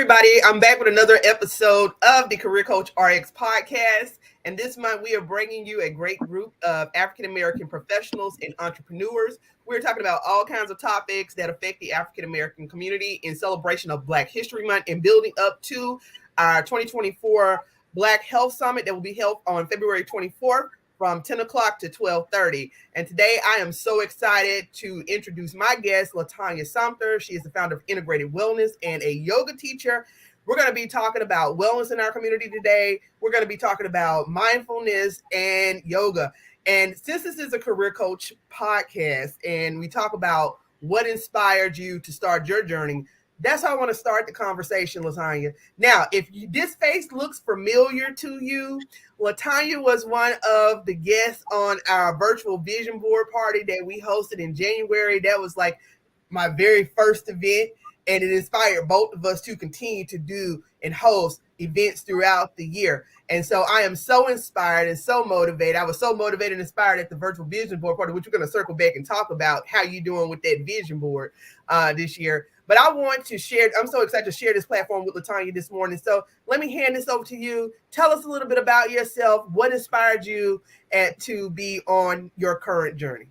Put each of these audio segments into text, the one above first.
everybody. I'm back with another episode of the CareerCoachRx Podcast. And this month, we are bringing you a great group of African-American professionals and entrepreneurs. We're talking about all kinds of topics that affect the African-American community in celebration of Black History Month and building up to our 2024 Black Health Summit that will be held on February 24th from 10 o'clock to 12:30. And today I am so excited to introduce my guest, Latonyia Sumpter. She is the founder of Integrated Wellness and a yoga teacher. We're going to be talking about wellness in our community today. We're going to be talking about mindfulness and yoga. And since this is a career coach podcast and we talk about what inspired you to start your journey, that's how I want to start the conversation, Latonyia. Now, if this face looks familiar to you, Latonyia was one of the guests on our virtual vision board party that we hosted in January. That was like my very first event, and it inspired both of us to continue to do and host events throughout the year. And so I am so inspired and so motivated. I was so motivated and inspired at the virtual vision board party, which we're going to circle back and talk about how you're doing with that vision board this year. But I want to share, I'm so excited to share this platform with Latonyia this morning. So let me hand this over to you. Tell us a little bit about yourself. What inspired you to be on your current journey?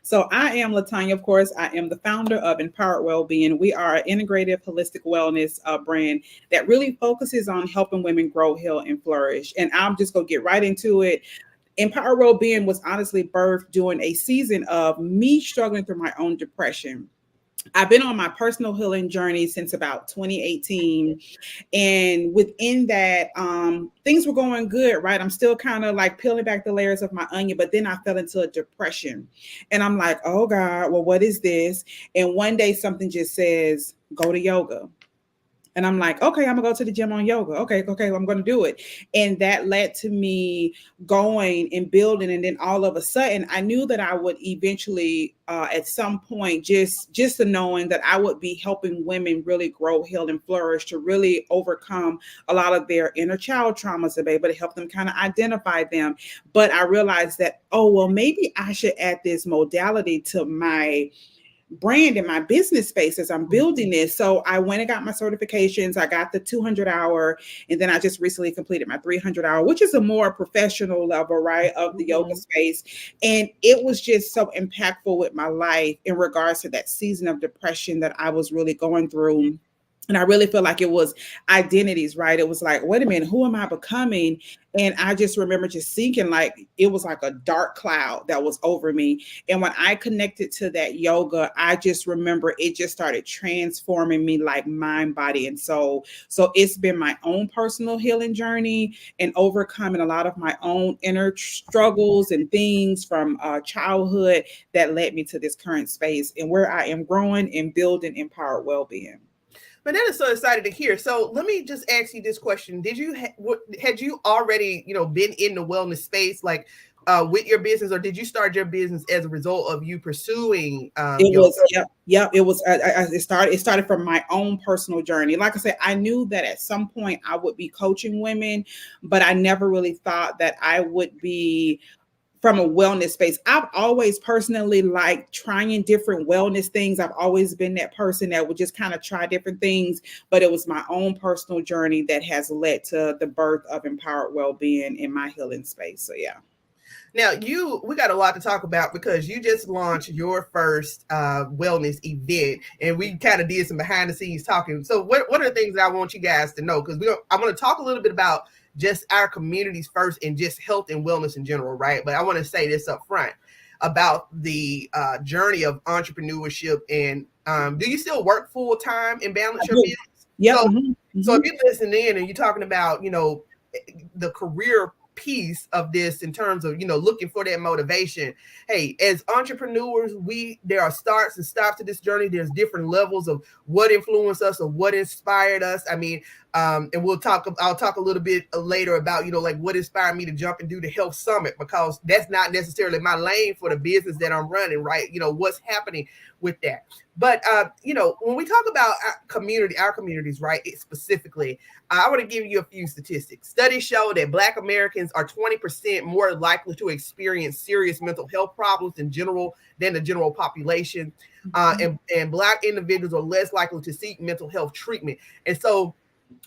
So I am Latonyia, of course. I am the founder of Empowered Wellbeing. We are an integrative holistic wellness brand that really focuses on helping women grow, heal, and flourish. And I'm just going to get right into it. Empowered Wellbeing was honestly birthed during a season of me struggling through my own depression. I've been on my personal healing journey since about 2018. And within that, things were going good, right? I'm still kind of like peeling back the layers of my onion, but then I fell into a depression. And I'm like, oh God, well, what is this? And one day something just says, go to yoga. And I'm like, okay, I'm gonna go to the gym on yoga. Okay, I'm gonna do it. And that led to me going and building. And then all of a sudden, I knew that I would eventually, at some point, just the knowing that I would be helping women really grow, heal, and flourish to really overcome a lot of their inner child traumas, to be able to help them kind of identify them. But I realized that, oh, well, maybe I should add this modality to my brand in my business space as I'm building this. So I went and got my certifications. I got the 200-hour, and then I just recently completed my 300-hour, which is a more professional level, right, of the yoga space. And it was just so impactful with my life in regards to that season of depression that I was really going through. And I really feel like it was identities, right? It was like, wait a minute, who am I becoming? And I just remember just thinking like it was like a dark cloud that was over me. And when I connected to that yoga, I just remember it just started transforming me like mind, body, and soul. So it's been my own personal healing journey and overcoming a lot of my own inner struggles and things from childhood that led me to this current space and where I am growing and building empowered well-being. But that is so excited to hear. So let me just ask you this question. Had you already, been in the wellness space, like with your business, or did you start your business as a result of you pursuing? It started from my own personal journey. Like I said, I knew that at some point I would be coaching women, but I never really thought that I would be from a wellness space. I've always personally liked trying different wellness things. I've always been that person that would just kind of try different things, but it was my own personal journey that has led to the birth of empowered well-being in my healing space. So yeah. Now we got a lot to talk about because you just launched your first wellness event, and we kind of did some behind the scenes talking. So what are the things that I want you guys to know? Because I want to talk a little bit about just our communities first and just health and wellness in general, right? But I want to say this up front about the journey of entrepreneurship. And do you still work full time and balance your business? Yeah. So if you're listening in and you're talking about, the career piece of this in terms of, looking for that motivation. Hey, as entrepreneurs, there are starts and stops to this journey. There's different levels of what influenced us or what inspired us. I mean, and I'll talk a little bit later about, like what inspired me to jump and do the health summit, because that's not necessarily my lane for the business that I'm running, right? What's happening with that. But, when we talk about our communities, right, specifically, I want to give you a few statistics. Studies show that Black Americans are 20% more likely to experience serious mental health problems than the general population. And Black individuals are less likely to seek mental health treatment. And so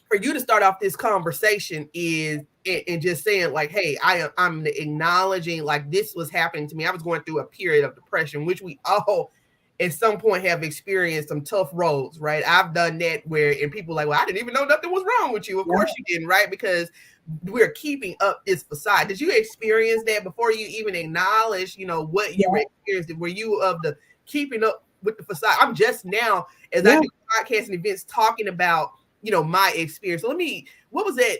for you to start off this conversation is and just saying like, hey, I'm acknowledging like this was happening to me. I was going through a period of depression, which we all at some point have experienced some tough roads, right? I've done that where, and people are like, well, I didn't even know nothing was wrong with you. Of course you didn't, right? Because we're keeping up this facade. Did you experience that before you even acknowledge, what you experienced? Were you of the keeping up with the facade? I'm just now, as I do podcasts and events, talking about, my experience. So what was that,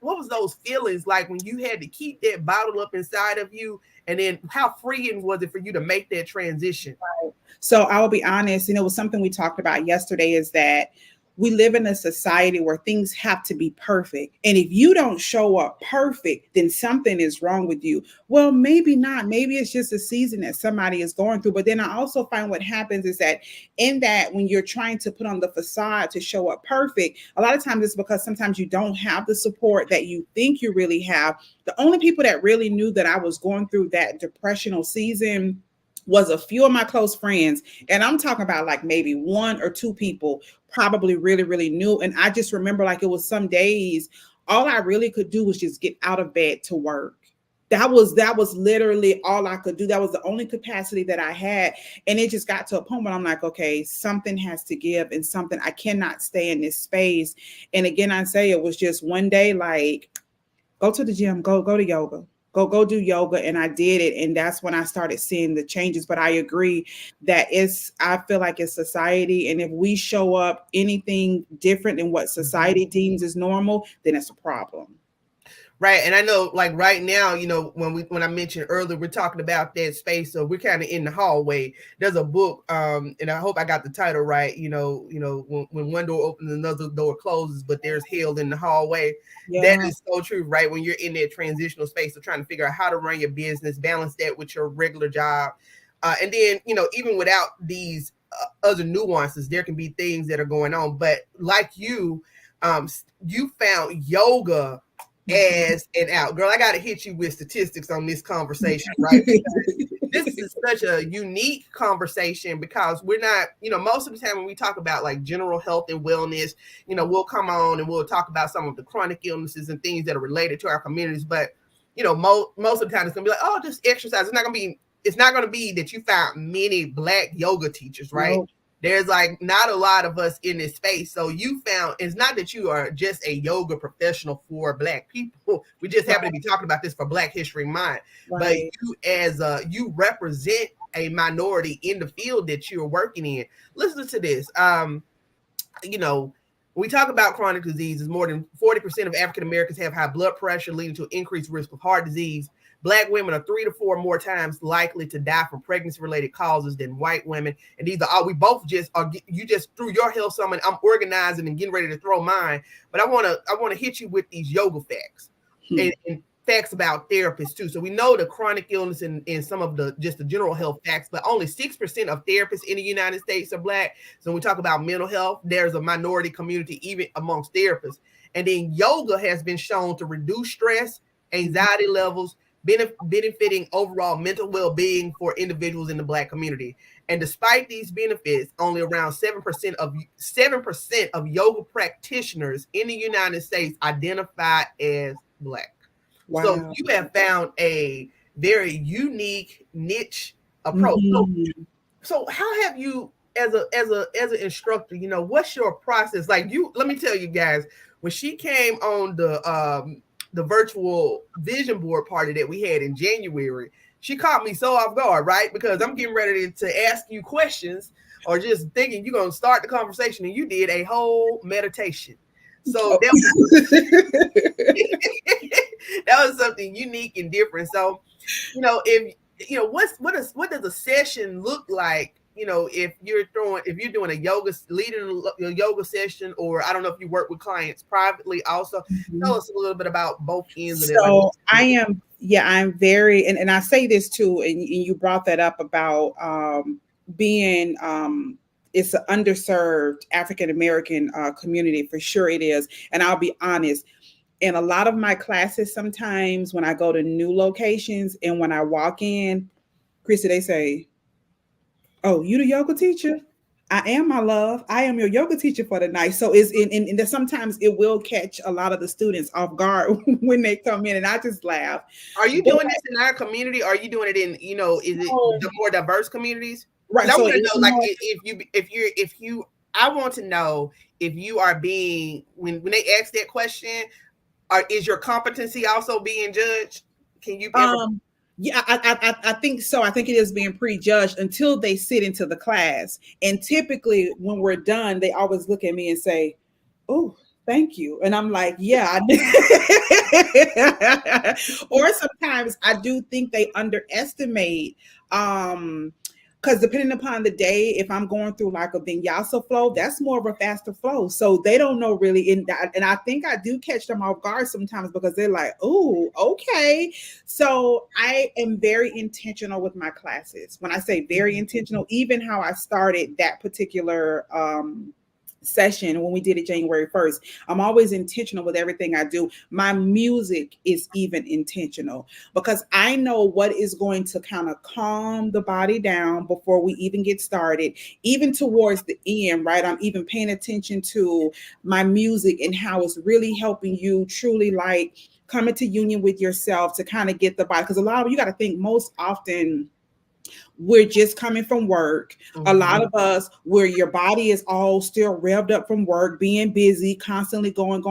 what was those feelings like when you had to keep that bottled up inside of you? And then how freeing was it for you to make that transition? So I will be honest, it was something we talked about yesterday, is that we live in a society where things have to be perfect. And if you don't show up perfect, then something is wrong with you. Well, maybe not. Maybe it's just a season that somebody is going through. But then I also find what happens is that when you're trying to put on the facade to show up perfect, a lot of times it's because sometimes you don't have the support that you think you really have. The only people that really knew that I was going through that depressional season was a few of my close friends. And I'm talking about like maybe one or two people probably really, really knew. And I just remember like it was some days, all I really could do was just get out of bed to work. That was literally all I could do. That was the only capacity that I had. And it just got to a point where I'm like, okay, something has to give, and something, I cannot stay in this space. And again, I say it was just one day, like, go to the gym, go to yoga. Go do yoga. And I did it. And that's when I started seeing the changes. But I agree that I feel like it's society. And if we show up anything different than what society deems as normal, then it's a problem. Right. And I know like right now, when I mentioned earlier, we're talking about that space. So we're kind of in the hallway. There's a book, and I hope I got the title right. When one door opens, another door closes, but there's hell in the hallway. Yeah. That is so true, right? When you're in that transitional space of trying to figure out how to run your business, balance that with your regular job. And then, even without these other nuances, there can be things that are going on. But like you found yoga as an out. Girl, I got to hit you with statistics on this conversation, right? This is such a unique conversation because we're not, most of the time when we talk about like general health and wellness, we'll come on and we'll talk about some of the chronic illnesses and things that are related to our communities. But, most of the time it's going to be like, oh, just exercise. It's not going to be that you found many Black yoga teachers, right? No. There's like not a lot of us in this space. So you found, it's not that you are just a yoga professional for Black people. We just happen to be talking about this for Black History Month. Right. But you represent a minority in the field that you're working in. Listen to this. When we talk about chronic diseases, more than 40% of African Americans have high blood pressure, leading to increased risk of heart disease. Black women are 3 to 4 more times likely to die from pregnancy-related causes than white women. And these are all, we both just are, you just threw your health summon. I'm organizing and getting ready to throw mine. But I want to hit you with these yoga facts and facts about therapists too. So we know the chronic illness and some of the general health facts, but only 6% of therapists in the United States are Black. So when we talk about mental health, there's a minority community even amongst therapists. And then yoga has been shown to reduce stress, anxiety levels, benefiting overall mental well-being for individuals in the Black community. And despite these benefits, only around 7% of yoga practitioners in the United States identify as Black. Wow. So you have found a very unique niche approach. Mm-hmm. So how have you, as an instructor, what's your process? Like let me tell you guys, when she came on the virtual vision board party that we had in January, she caught me so off guard, right? Because I'm getting ready to ask you questions or just thinking you're going to start the conversation, and you did a whole meditation. So that was something unique and different. So, what does a session look like? If you're doing leading a yoga session, or I don't know if you work with clients privately also. Mm-hmm. Tell us a little bit about both ends of it. So I'm very, and I say this too, and you brought that up about being, it's an underserved African-American community, for sure it is. And I'll be honest, in a lot of my classes, sometimes when I go to new locations and when I walk in, Chrissy, they say, oh, you the yoga teacher? I am, my love. I am your yoga teacher for the night. So it's in that sometimes it will catch a lot of the students off guard when they come in, and I just laugh. Are you But doing this in our community? Or are you doing it in, is it so, the more diverse communities? right, Because I so want to it's know, like, more. if you, I want to know if you are being, when they ask that question, is your competency also being judged? Can you ever? Yeah, I think so. I think it is being prejudged until they sit into the class. And typically, when we're done, they always look at me and say, "Oh, thank you." And I'm like, "Yeah, I did." Or sometimes I do think they underestimate. Because depending upon the day, if I'm going through like a vinyasa flow, that's more of a faster flow. So they don't know really in that. And I think I do catch them off guard sometimes because they're like, "Oh, okay." So I am very intentional with my classes. When I say very intentional, even how I started that particular session when we did it January 1st, I'm always intentional with everything I do. My music is even intentional because I know what is going to kind of calm the body down before we even get started. Even towards the end, right? I'm even paying attention to my music and how it's really helping you truly like come into union with yourself to kind of get the body. Because a lot of you got to think most often we're just coming from work. A lot of us, where your body is all still revved up from work, being busy, constantly going.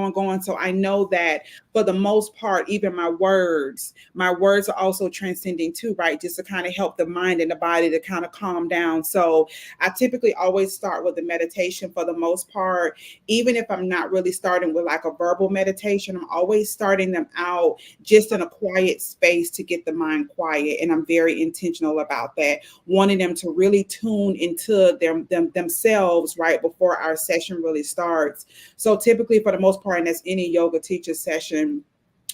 So I know that for the most part, even my words are also transcending too, right? Just to kind of help the mind and the body to kind of calm down. So I typically always start with the meditation for the most part. Even if I'm not really starting with like a verbal meditation, I'm always starting them out just in a quiet space to get the mind quiet. And I'm very intentional about that, wanting them to really tune into themselves right before our session really starts. So typically for the most part, and that's any yoga teacher session,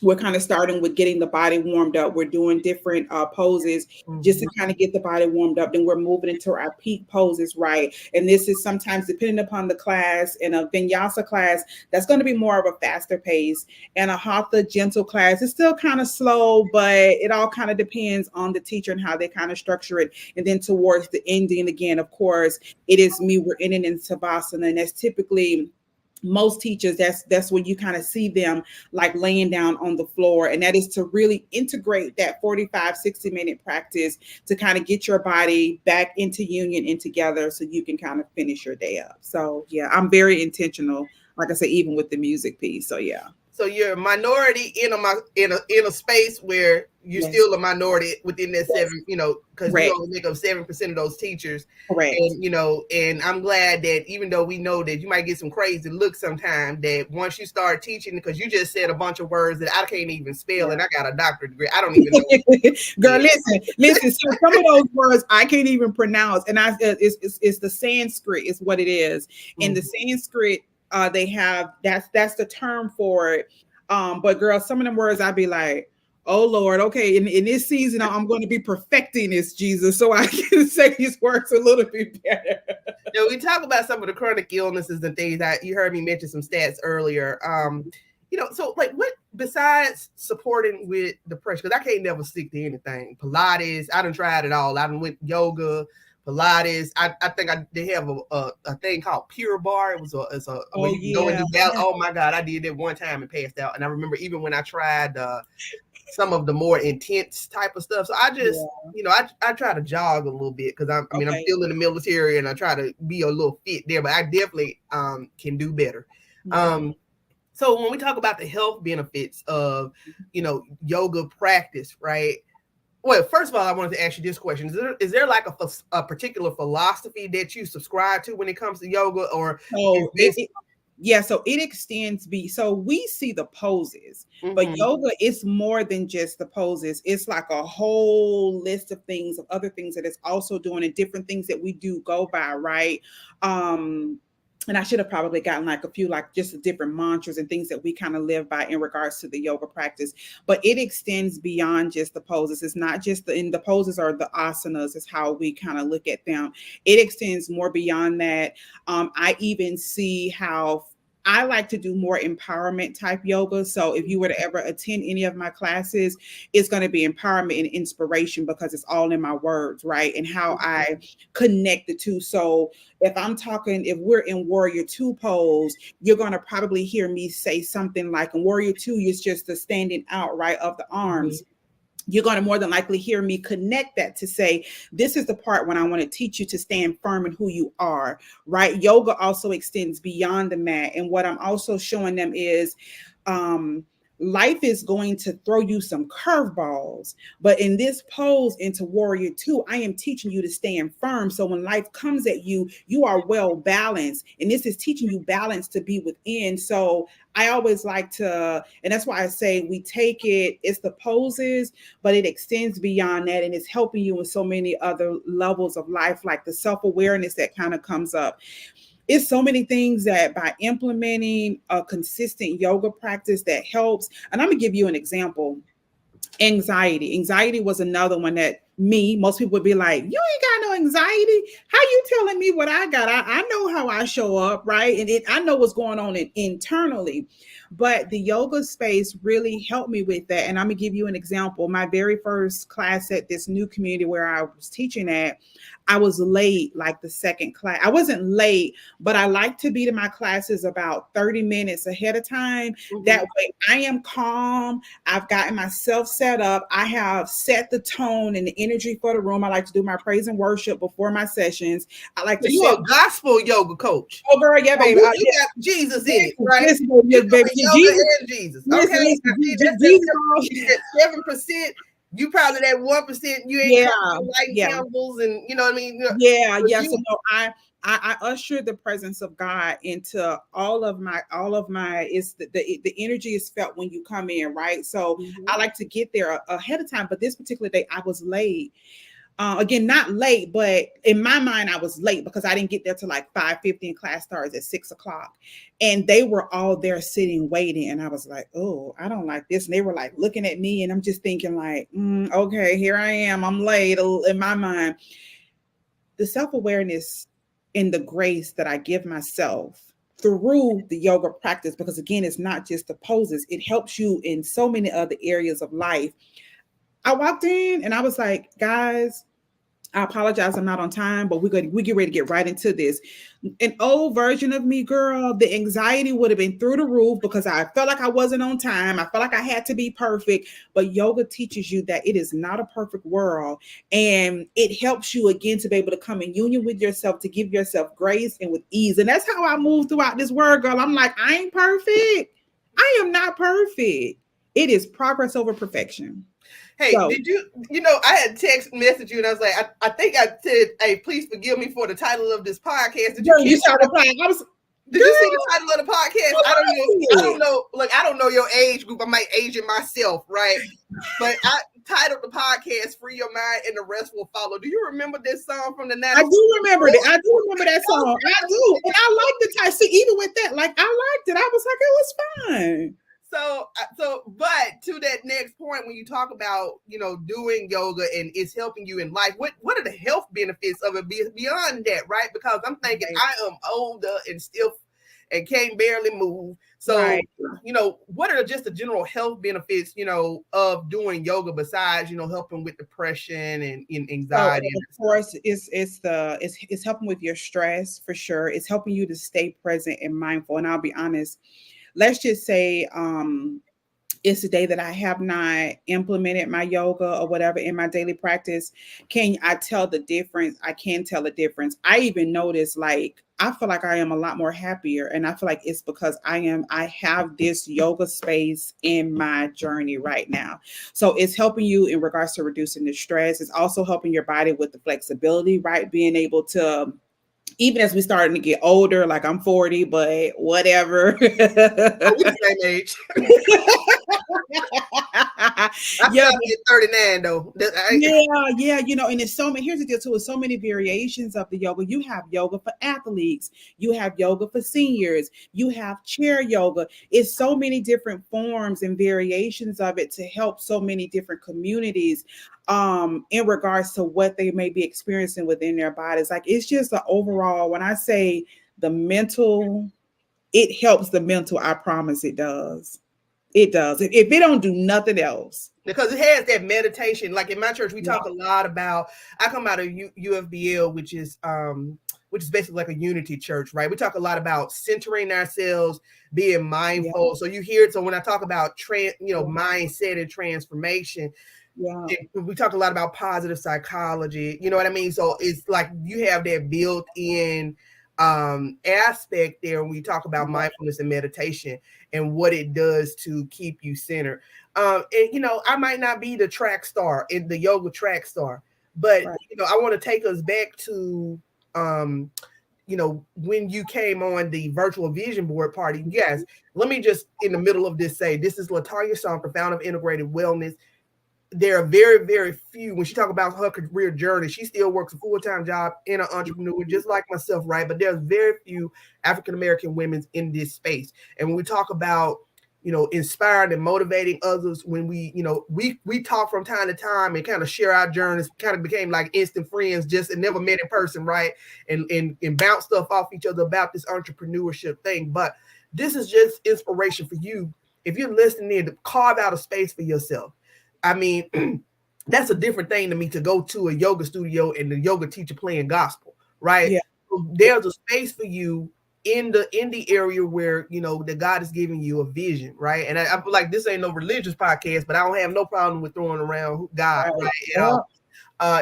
we're kind of starting with getting the body warmed up. We're doing different poses just to kind of get the body warmed up. Then we're moving into our peak poses, right? And this is sometimes depending upon the class. In a vinyasa class, that's going to be more of a faster pace. And a hatha gentle class, it's still kind of slow, but it all kind of depends on the teacher and how they kind of structure it. And then towards the ending, again, of course, it is me. We're ending in savasana, and that's typically most teachers, that's when you kind of see them like laying down on the floor, and that is to really integrate that 45-60 minute practice to kind of get your body back into union and together so you can kind of finish your day up. So yeah, I'm very intentional, like I said, even with the music piece. So yeah. So you're a minority in a space where you're Yes. still a minority within that Yes. seven, because you Correct. only make up 7% of those teachers. Correct. And I'm glad that even though we know that you might get some crazy looks sometimes, that once you start teaching, because you just said a bunch of words that I can't even spell, and I got a doctorate degree, I don't even know. Girl, listen. So some of those words I can't even pronounce, and it's the Sanskrit is what it is. In the Sanskrit, they have that's the term for it. But girl, some of them words I'd be like, oh Lord, okay, in this season I'm going to be perfecting this, Jesus, so I can say these words a little bit better. We talk about some of the chronic illnesses and things that you heard me mention some stats earlier. So like what besides supporting with depression, because I can't never stick to anything. Pilates, I done tried it all. I done went yoga, Pilates. I think they have a thing called Pure Bar. It's a where you can go and do that. Oh my God, I did it one time and passed out. And I remember even when I tried some of the more intense type of stuff. So I just, I try to jog a little bit because I'm still in the military and I try to be a little fit there, but I definitely can do better. So when we talk about the health benefits of, yoga practice, right? Well, first of all, I wanted to ask you this question. Is there like a particular philosophy that you subscribe to when it comes to yoga, or yeah, so it extends so we see the poses, but yoga is more than just the poses. It's like a whole list of things, of other things that it's also doing, and different things that we do go by, right? And I should have probably gotten like a few, like just different mantras and things that we kind of live by in regards to the yoga practice. But it extends beyond just the poses. It's not just in the poses or the asanas is how we kind of look at them. It extends more beyond that. I even see how I like to do more empowerment type yoga. So if you were to ever attend any of my classes, it's going to be empowerment and inspiration because it's all in my words, right? And how I connect the two. So if we're in Warrior Two pose, you're going to probably hear me say something like in Warrior Two is just the standing out, right, of the arms. You're going to more than likely hear me connect that to say, this is the part when I want to teach you to stand firm in who you are, right? Yoga also extends beyond the mat. And what I'm also showing them is, life is going to throw you some curveballs, but in this pose into Warrior Two, I am teaching you to stand firm. So when life comes at you, you are well balanced, and this is teaching you balance to be within. So I always like to, and that's why I say we take it's the poses, but it extends beyond that, and it's helping you in so many other levels of life, like the self-awareness that kind of comes up. It's so many things that by implementing a consistent yoga practice that helps. And I'm gonna give you an example. Anxiety was another one that most people would be like, you ain't got no anxiety. How you telling me what I got? I know how I show up, right? And I know what's going on internally. But the yoga space really helped me with that. And I'm gonna give you an example. My very first class at this new community where I was teaching at, I was late, like the second class. I wasn't late, but I like to be to my classes about 30 minutes ahead of time. That way I am calm. I've gotten myself set up. I have set the tone and the energy for the room. I like to do my praise and worship before my sessions. I like to. You're a gospel yoga coach. Oh, girl, yeah, baby. You got Jesus in it, right? Listen, baby. Yoga and Jesus. Okay, that's 7%. You probably that 1%. You ain't lighting candles, and you know what I mean. Yeah. So no, I usher the presence of God into all of my. It's the energy is felt when you come in, right? So I like to get there ahead of time. But this particular day, I was late. Again, not late, but in my mind, I was late because I didn't get there till like 5:50 and class starts at 6:00. And they were all there sitting, waiting. And I was like, oh, I don't like this. And they were like looking at me, and I'm just thinking like, okay, here I am. I'm late in my mind. The self-awareness and the grace that I give myself through the yoga practice, because again, it's not just the poses. It helps you in so many other areas of life. I walked in and I was like, guys, I apologize, I'm not on time, but we get ready to get right into this. An old version of me, girl, the anxiety would have been through the roof because I felt like I wasn't on time. I felt like I had to be perfect. But yoga teaches you that it is not a perfect world. And it helps you, again, to be able to come in union with yourself, to give yourself grace and with ease. And that's how I move throughout this world, girl. I'm like, I ain't perfect. I am not perfect. It is progress over perfection. Hey, did I had text message you and I was like, I think I said, hey, please forgive me for the title of this podcast. Did you start replying? Did you see the title of the podcast? I don't know your age group. I might age it myself, right? But I titled the podcast "Free Your Mind and the Rest Will Follow." Do you remember this song from the 90s? I do remember it. I do remember that song. I do. And I like the title. See, even with that, like I liked it. I was like, it was fine. But to that next point, when you talk about, doing yoga and it's helping you in life, what are the health benefits of it beyond that, right? Because I'm thinking I am older and stiff and can't barely move. So, what are just the general health benefits, of doing yoga besides, helping with depression and anxiety? So, of course, it's helping with your stress for sure. It's helping you to stay present and mindful. And I'll be honest, let's just say it's a day that I have not implemented my yoga or whatever in my daily practice. Can I tell the difference? I can tell the difference. I even notice, like, I feel like I am a lot more happier. And I feel like it's because I have this yoga space in my journey right now. So it's helping you in regards to reducing the stress. It's also helping your body with the flexibility, right? Being able to, even as we're starting to get older, like I'm 40, but whatever. We're the same age. I'm 39 though. Yeah. And it's so many. Here's the deal too: it's so many variations of the yoga. You have yoga for athletes. You have yoga for seniors. You have chair yoga. It's so many different forms and variations of it to help so many different communities. In regards to what they may be experiencing within their bodies. Like, it's just the overall, when I say the mental, it helps the mental. I promise it does. It does. If it don't do nothing else. Because it has that meditation. Like in my church, we Yeah. talk a lot about, I come out of UFBL, which is basically like a unity church, right? We talk a lot about centering ourselves, being mindful. Yeah. So you hear it. So when I talk about Yeah. mindset and transformation, Yeah. we talk a lot about positive psychology. You know what I mean? So it's like you have that built-in aspect there when we talk about mindfulness and meditation and what it does to keep you centered. And I might not be the track star in the yoga track star, but Right. I want to take us back to when you came on the virtual vision board party. Yes, let me just in the middle of this say this is Latonyia Sumpter, founder of Integrated Wellness. There are very, very few. When she talk about her career journey, she still works a full-time job in an entrepreneur, just like myself, right? But there's very few African-American women in this space. And when we talk about, inspiring and motivating others, when we talk from time to time and kind of share our journeys, kind of became like instant friends, just and never met in person, right? And bounce stuff off each other about this entrepreneurship thing. But this is just inspiration for you. If you're listening in, to carve out a space for yourself. I mean, that's a different thing to me to go to a yoga studio and the yoga teacher playing gospel, right? Yeah. So there's a space for you in the area where that God is giving you a vision, right? And I feel like this ain't no religious podcast, but I don't have no problem with throwing around God, right? Yeah.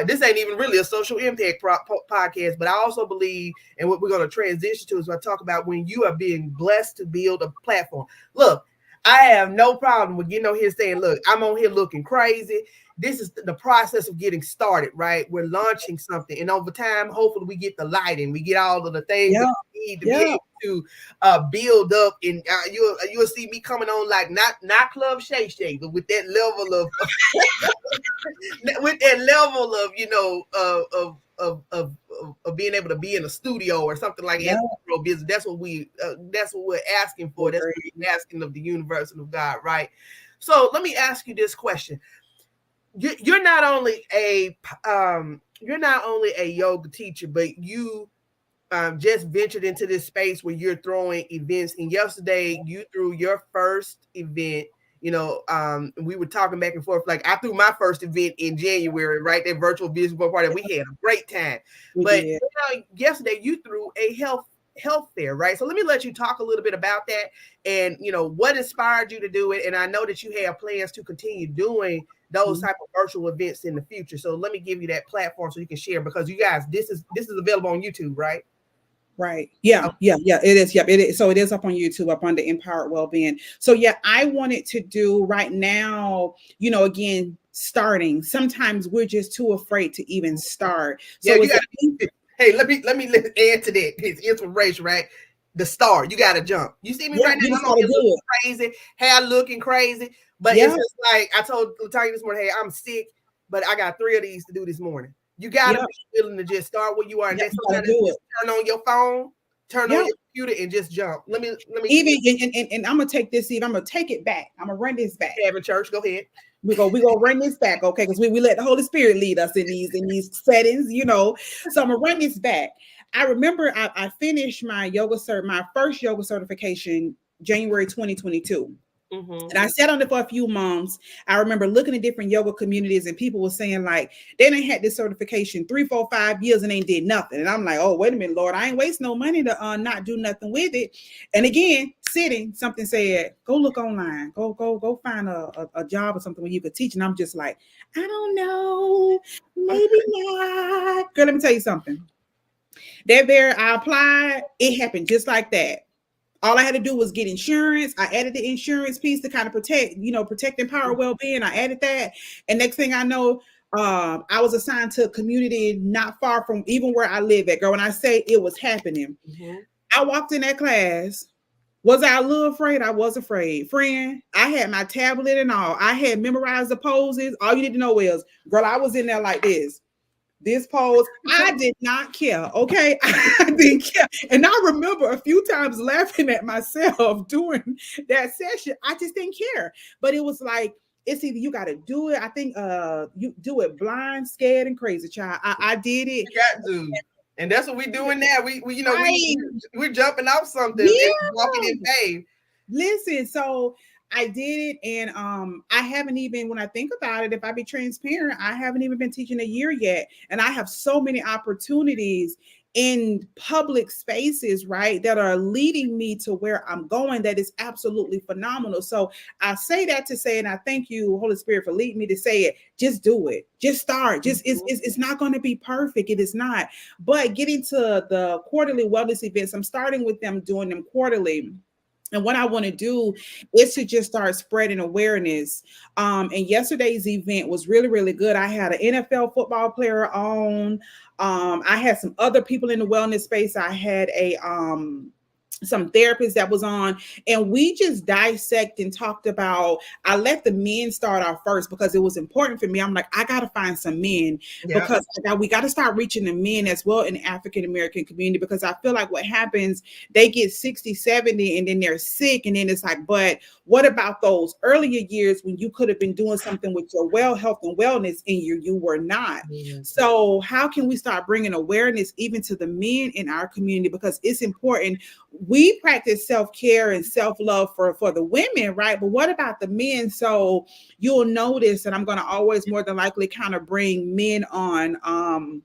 This ain't even really a social impact podcast, but I also believe, and what we're going to transition to is I talk about when you are being blessed to build a platform. Look, I have no problem with getting on here saying, look, I'm on here looking crazy. This is the process of getting started, right? We're launching something. And over time, hopefully we get the lighting. We get all of the things that we need to be able to build up. And you'll see me coming on like not Club Shay Shay, but with that level of of being able to be in a studio or something like that. Business. That's what we're asking for. That's what we're asking of the universe and of God, right? So let me ask you this question. You're not only a yoga teacher, but you just ventured into this space where you're throwing events. And yesterday you threw your first event. We were talking back and forth. Like I threw my first event in January, right? That virtual business party. We had a great time. But yesterday you threw a health fair, right? So let me let you talk a little bit about that and what inspired you to do it. And I know that you have plans to continue doing those type of virtual events in the future. So let me give you that platform so you can share, because you guys, this is available on YouTube, right? Right. Yeah. It is. Yep. It is. So it is up on YouTube, up on the Empowered Wellbeing. So I wanted to do right now, again, starting. Sometimes we're just too afraid to even start. So hey, let me add to that. His inspiration, right? The start. You gotta jump. You see me right now? I'm looking crazy, hair looking crazy. But it's just like I told Latonyia this morning, hey, I'm sick, but I got 3 of these to do this morning. You gotta be willing to just start where you are. And that's turn on your phone, turn on your computer, and just jump. Let me even and I'm gonna take this. I'm gonna take it back. I'm gonna run this back. Having church, go ahead. We gonna run this back, okay? Because we let the Holy Spirit lead us in these settings, So I'm gonna run this back. I remember I finished my first yoga certification January 2022. And I sat on it for a few months. I remember looking at different yoga communities and people were saying like they done had this certification 3, 4, 5 years and ain't did nothing. And I'm like, oh, wait a minute, Lord, I ain't waste no money to not do nothing with it. And again, sitting, something said, go look online, go find a job or something where you could teach. And I'm just like, I don't know, maybe not. Girl, let me tell you something. I applied, it happened just like that. All I had to do was get insurance. I added the insurance piece to kind of protect Empowered Wellbeing. I added that. And next thing I know, I was assigned to a community not far from even where I live at. Girl, when I say it was happening, I walked in that class. Was I a little afraid? I was afraid. Friend, I had my tablet and all. I had memorized the poses. All you need to know is, girl, I was in there like this pose. I did not care. Okay. I didn't care. And I remember a few times laughing at myself during that session. I just didn't care. But it was like, it's either you got to do it. I think you do it blind, scared, and crazy, child. I did it. You got to. And that's what we're doing now. We Right. we're jumping off something and Yeah. walking in faith. Listen, so I did it, and I haven't even, when I think about it, if I be transparent, I haven't even been teaching a year yet, and I have so many opportunities in public spaces, right, that are leading me to where I'm going. That is absolutely phenomenal. So I say that to say, and I thank you, Holy Spirit, for leading me to say it. Just do it. Just start. Just it's not going to be perfect. It is not. But getting to the quarterly wellness events, I'm starting with them, doing them quarterly. And what I want to do is to just start spreading awareness. And yesterday's event was really, really good. I had an NFL football player on. I had some other people in the wellness space. I had some therapists that was on, and we just dissect and talked about, I let the men start off first because it was important for me. I'm like, I got to find some men because we got to start reaching the men as well in the African American community, because I feel like what happens, they get 60, 70 and then they're sick. And then it's like, but what about those earlier years when you could have been doing something with your health and wellness and you were not? Mm-hmm. So how can we start bringing awareness even to the men in our community? Because it's important. We practice self-care and self-love for the women, right? But what about the men? So you'll notice that I'm going to always more than likely kind of bring men on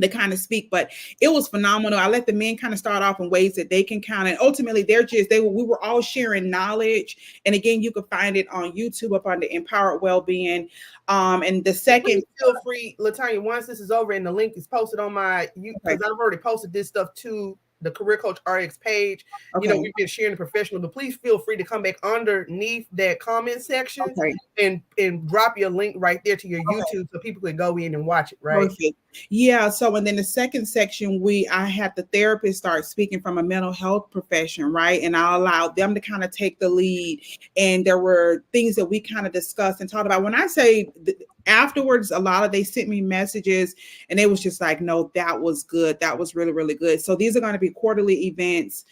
to kind of speak, but it was phenomenal. I let the men kind of start off in ways that they can kind of, ultimately we were all sharing knowledge. And again, you can find it on YouTube up under Empowered Wellbeing. And the second, feel free, Latonyia, once this is over and the link is posted on my, because I've already posted this stuff to the CareerCoachRx page. Okay. We've been sharing the professional, but please feel free to come back underneath that comment section and drop your link right there to your YouTube so people can go in and watch it, right? Perfect. Yeah. So, and then the second section, I had the therapist start speaking from a mental health profession, right? And I allowed them to kind of take the lead. And there were things that we kind of discussed and talked about. When I say afterwards, they sent me messages and it was just like, no, that was good. That was really, really good. So these are going to be quarterly events.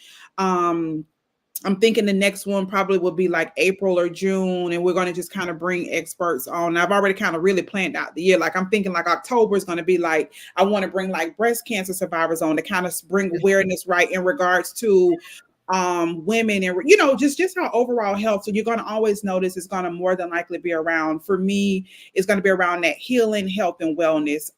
I'm thinking the next one probably will be like April or June, and we're going to just kind of bring experts on. I've already kind of really planned out the year. Like I'm thinking like October is going to be like, I want to bring like breast cancer survivors on to kind of bring awareness, right, in regards to women and, just our overall health. So you're going to always notice it's going to more than likely be around, for me, it's going to be around that healing, health, and wellness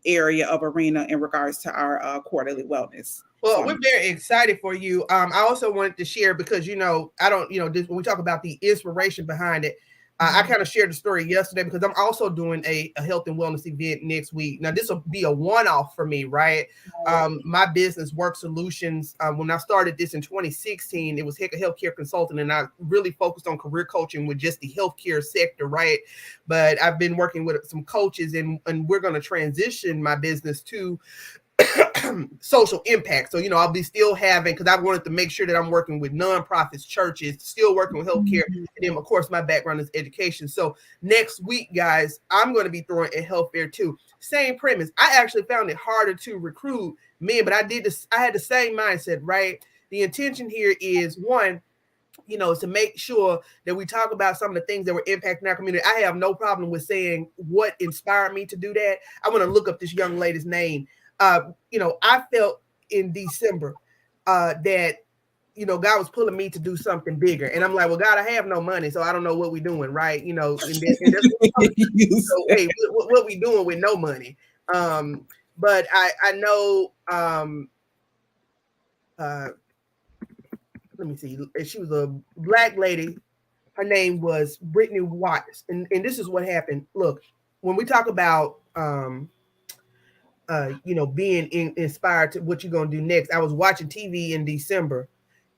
area of arena in regards to our quarterly wellness. Well, we're very excited for you. I also wanted to share because, when we talk about the inspiration behind it, I kind of shared the story yesterday because I'm also doing a health and wellness event next week. Now, this will be a one-off for me, right? My business, WORxK Solutions, when I started this in 2016, it was healthcare consultant, and I really focused on career coaching with just the healthcare sector, right? But I've been working with some coaches, and we're going to transition my business to social impact. So, I'll be still having, because I wanted to make sure that I'm working with nonprofits, churches, still working with healthcare. And then, of course, my background is education. So next week, guys, I'm going to be throwing a health fair too. Same premise. I actually found it harder to recruit men, but I had the same mindset, right? The intention here is one, to make sure that we talk about some of the things that were impacting our community. I have no problem with saying what inspired me to do that. I want to look up this young lady's name. I felt in December that, God was pulling me to do something bigger. And I'm like, well, God, I have no money, so I don't know what we're doing, right? And that's so, hey, what we doing with no money? But I know, let me see. She was a Black lady. Her name was Brittany Watts. And this is what happened. Look, when we talk about, being inspired to what you're going to do next. I was watching TV in December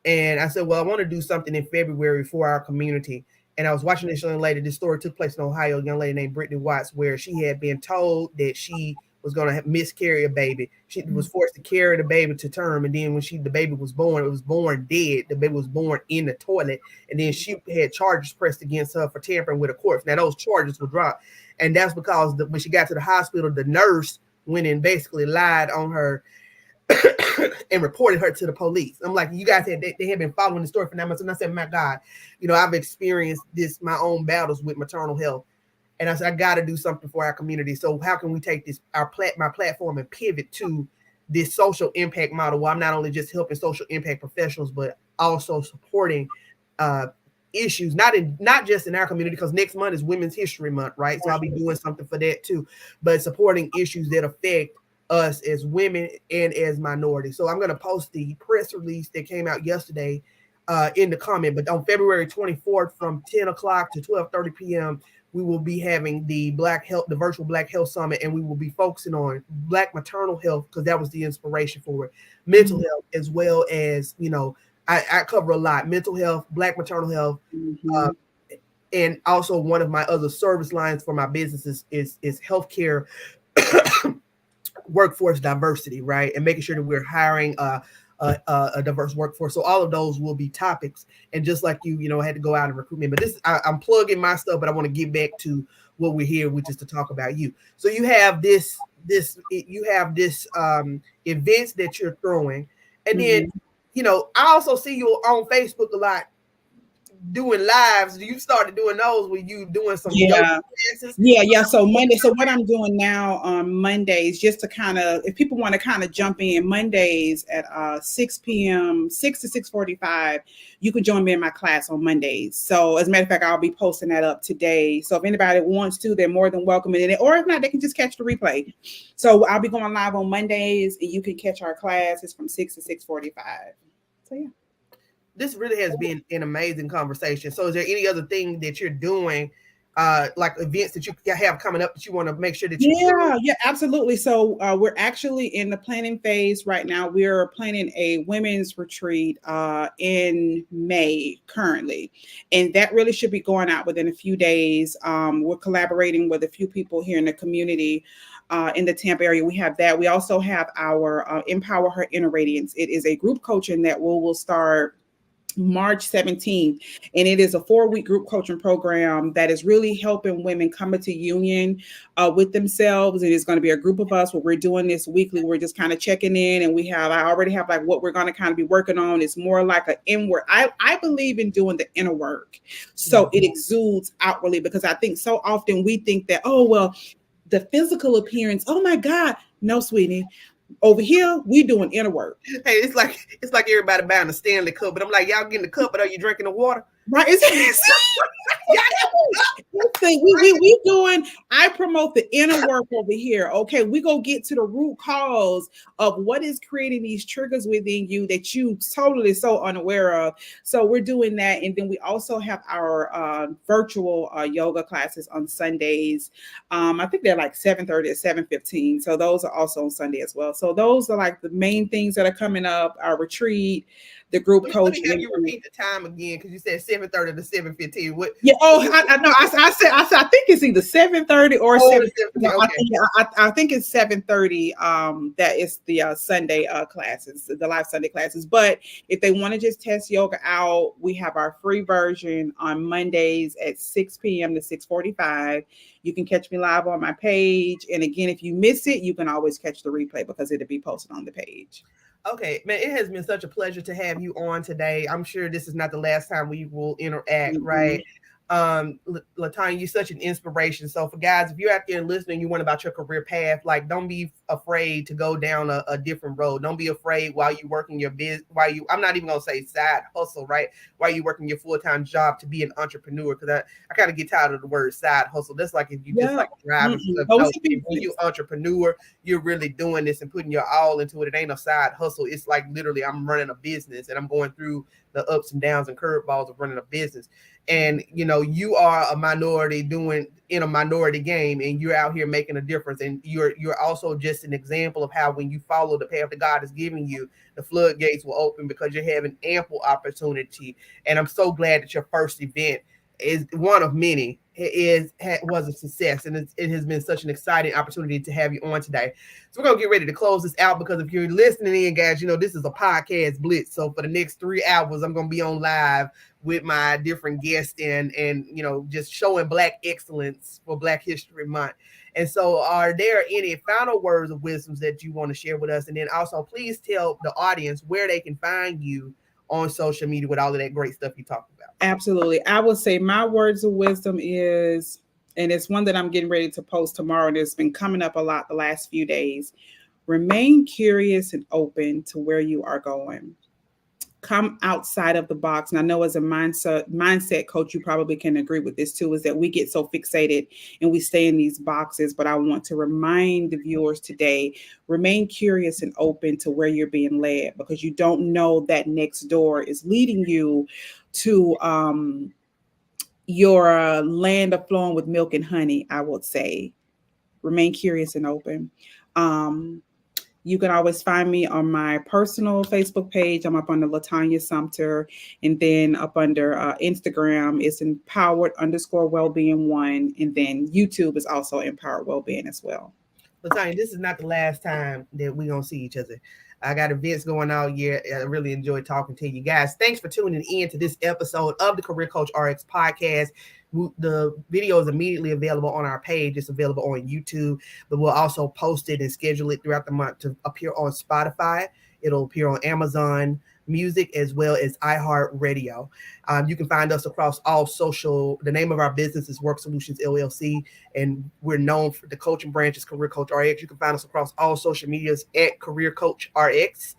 and I said, well, I want to do something in February for our community. And I was watching this young lady. This story took place in Ohio, a young lady named Brittany Watts, where she had been told that she was going to miscarry a baby. She was forced to carry the baby to term. And then when the baby was born, it was born dead. The baby was born in the toilet. And then she had charges pressed against her for tampering with a corpse. Now those charges were dropped. And that's because when she got to the hospital, the nurse went and basically lied on her and reported her to the police. I'm like, you guys they had been following the story for 9 months. And I said, my God, I've experienced my own battles with maternal health. And I said, I got to do something for our community. So how can we take my platform and pivot to this social impact model where I'm not only just helping social impact professionals, but also supporting issues, not just in our community, because next month is Women's History Month, right? So I'll be doing something for that too, but supporting issues that affect us as women and as minorities. So I'm going to post the press release that came out yesterday in the comment, but on February 24th from 10 o'clock to 12:30 p.m., we will be having the virtual Black Health Summit, and we will be focusing on Black maternal health, because that was the inspiration for it, mental health, as well as, I cover a lot: mental health, Black maternal health, and also one of my other service lines for my business is healthcare workforce diversity, right? And making sure that we're hiring a diverse workforce. So all of those will be topics. And just like you, I had to go out and recruit me. But I'm plugging my stuff, but I want to get back to what we're here, which is to talk about you. So you have this events that you're throwing, and then I also see you on Facebook a lot doing lives. You started doing those when you doing some yoga classes. Yeah. So Monday. So what I'm doing now on Mondays, just to kind of, if people want to kind of jump in, Mondays at 6 p.m., 6 to 6:45, you can join me in my class on Mondays. So as a matter of fact, I'll be posting that up today. So if anybody wants to, they're more than welcome in it. Or if not, they can just catch the replay. So I'll be going live on Mondays, and you can catch our classes from 6 to 6:45. So yeah. This really has been an amazing conversation. So is there any other thing that you're doing, like events that you have coming up that you want to make sure that you Yeah, absolutely. So we're actually in the planning phase right now. We're planning a women's retreat in May currently, and that really should be going out within a few days. We're collaborating with a few people here in the community in the Tampa area. We have that. We also have our Empower Her Inner Radiance. It is a group coaching that will start March 17th, and it is a 4-week group coaching program that is really helping women come into union with themselves. And it's going to be a group of us where we're doing this weekly. We're just kind of checking in, and I already have like what we're going to kind of be working on. It's more like an inward. I believe in doing the inner work, so it exudes outwardly, because I think so often we think that, oh, well, the physical appearance, oh my God, no, sweetie. Over here, we doing inner work. Hey, it's like everybody buying a Stanley Cup, but I'm like, y'all getting the cup, but are you drinking the water? Right? We doing. I promote the inner work over here. Okay, we go get to the root cause of what is creating these triggers within you that you totally so unaware of. So we're doing that, and then we also have our virtual yoga classes on Sundays. I think they're like 7:30 or 7:15. So those are also on Sunday as well. So those are like the main things that are coming up. Our retreat, the group coaching. Have you repeat the time again, because you said 7:30 to 7:15. What? Yeah. Oh, I know. I said. I think it's either 7:30 or 7. Okay. I think it's 7:30. That is the Sunday classes, the live Sunday classes. But if they want to just test yoga out, we have our free version on Mondays at 6 p.m. to 6:45. You can catch me live on my page. And again, if you miss it, you can always catch the replay because it'll be posted on the page. Okay, man, it has been such a pleasure to have you on today. I'm sure this is not the last time we will interact, right? Latonyia, you're such an inspiration. So for guys, if you're out there listening, you want about your career path, like don't be afraid to go down a different road. Don't be afraid while you're working your business, I'm not even going to say side hustle, right? While you're working your full-time job to be an entrepreneur. Because I kind of get tired of the word side hustle. That's like if you just like driving stuff. No, when you're entrepreneur, you're really doing this and putting your all into it. It ain't a side hustle. It's like literally I'm running a business and I'm going through the ups and downs and curveballs of running a business. And, you are a minority doing in a minority game, and you're out here making a difference. And you're also just an example of how when you follow the path that God is giving you, the floodgates will open because you're having ample opportunity. And I'm so glad that your first event is one of many was a success, and it has been such an exciting opportunity to have you on today. So we're gonna get ready to close this out, because if you're listening in, guys, this is a podcast blitz. So for the next 3 hours, I'm gonna be on live with my different guests and just showing Black excellence for Black History Month. And so are there any final words of wisdoms that you want to share with us? And then also please tell the audience where they can find you on social media with all of that great stuff you talked about. Absolutely. I would say my words of wisdom is, and it's one that I'm getting ready to post tomorrow, and it's been coming up a lot the last few days. Remain curious and open to where you are going. Come outside of the box. And I know as a mindset coach, you probably can agree with this too, is that we get so fixated and we stay in these boxes. But I want to remind the viewers today, remain curious and open to where you're being led, because you don't know that next door is leading you to your land of flowing with milk and honey. I would say remain curious and open. You can always find me on my personal Facebook page. I'm up under Latonyia Sumpter. And then up under Instagram, it's empowered_wellbeing1. And then YouTube is also empowered wellbeing as well. Latonyia, this is not the last time that we're going to see each other. I got events going all year. I really enjoyed talking to you guys. Thanks for tuning in to this episode of the CareerCoachRx Podcast. The video is immediately available on our page. It's available on YouTube, but we'll also post it and schedule it throughout the month to appear on Spotify. It'll appear on Amazon Music as well as iHeartRadio. You can find us across all social. The name of our business is WORxK Solutions LLC, and we're known for the coaching branch is CareerCoachRx. You can find us across all social medias at CareerCoachRx.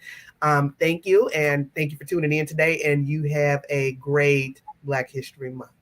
Thank you, and thank you for tuning in today, and you have a great Black History Month.